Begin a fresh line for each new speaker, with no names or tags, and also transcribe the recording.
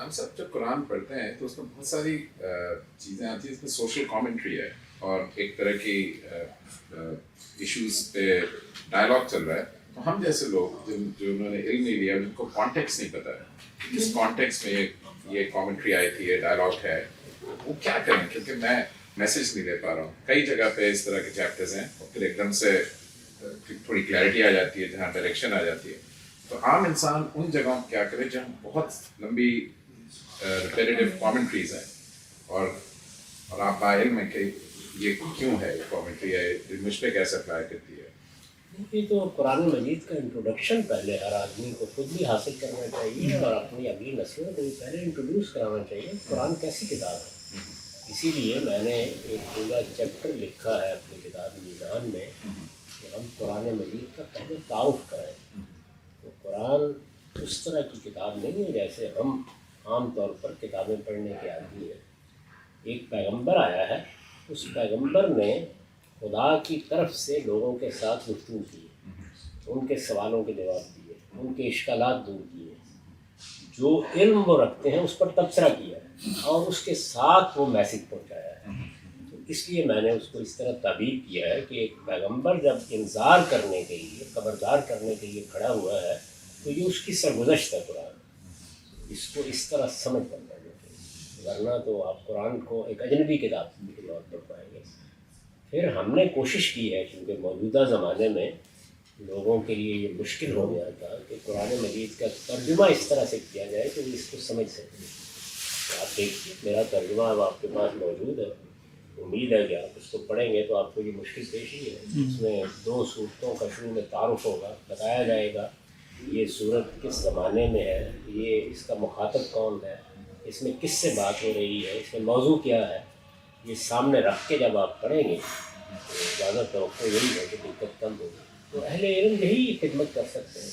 ہم سب جب قرآن پڑھتے ہیں تو اس میں بہت ساری چیزیں آتی ہیں، اس میں سوشل کامنٹری ہے اور ایک طرح کی ایشوز پہ ڈائلاگ چل رہا ہے. تو ہم جیسے لوگ جنہوں نے علم نہیں لیا، جن کو کانٹیکس نہیں پتہ ہے کس کانٹیکس میں یہ کامنٹری آئی تھی، یہ ڈائلاگ ہے، وہ کیا کریں؟ کیونکہ میں میسج نہیں دے پا رہا ہوں. کئی جگہ پہ اس طرح کے چیپٹرز ہیں اور پھر ایک دم سے تھوڑی کلیئرٹی آ جاتی ہے، جہاں ڈائریکشن آ جاتی ہے. تو عام انسان ان جگہوں کیا کرے جہاں بہت لمبی ریپیٹیو کامنٹریز ہیں اور آپ کا علم ہے کہ یہ کیوں ہے، یہ کامنٹری ہے، مجھ پہ کیسے اپلائی کرتی ہے.
یہ تو قرآن مجید کا انٹروڈکشن پہلے ہر آدمی کو خود بھی حاصل کرنا چاہیے اور اپنی اگلی نسلوں کو بھی پہلے انٹروڈیوس کرانا چاہیے. قرآن کیسی کتاب ہے؟ اسی لیے میں نے ایک پورا چیپٹر لکھا ہے اپنی کتاب میزان میں کہ ہم قرآن مجید کا پہلے تعارف کریں. تو قرآن اس طرح کی کتاب نہیں ہے جیسے ہم عام طور پر کتابیں پڑھنے کے عادی ہیں. ایک پیغمبر آیا ہے، اس پیغمبر نے خدا کی طرف سے لوگوں کے ساتھ گفتگو کی، ان کے سوالوں کے جواب دیے، ان کے اشکالات دور کیے، جو علم وہ رکھتے ہیں اس پر تبصرہ کیا ہے اور اس کے ساتھ وہ میسج پہنچایا ہے. تو اس لیے میں نے اس کو اس طرح تعبیر کیا ہے کہ ایک پیغمبر جب انذار کرنے کے لیے، خبردار کرنے کے لیے کھڑا ہوا ہے تو یہ اس کی سرگزشت ہے. قرآن اس کو اس طرح سمجھ کرنا چاہیے، ورنہ تو آپ قرآن کو ایک اجنبی کتاب کے طور پر پائیں گے. پھر ہم نے کوشش کی ہے، کیونکہ موجودہ زمانے میں لوگوں کے لیے یہ مشکل ہو گیا تھا کہ قرآن مجید کا ترجمہ اس طرح سے کیا جائے کہ وہ اس کو سمجھ سکیں. آپ دیکھیے میرا ترجمہ اب آپ کے پاس موجود ہے، امید ہے کہ آپ اس کو پڑھیں گے تو آپ کو یہ مشکل پیش ہی ہے. اس میں 2 صورتوں کا شروع میں تعارف ہوگا، بتایا جائے گا یہ صورت کس زمانے میں ہے، یہ اس کا مخاطب کون ہے، اس میں کس سے بات ہو رہی ہے، اس میں موضوع کیا ہے. یہ سامنے رکھ کے جب آپ پڑھیں گے تو زیادہ توقع یہی ہے کہ دقت کم ہوگی. تو اہل علم یہی خدمت کر سکتے ہیں.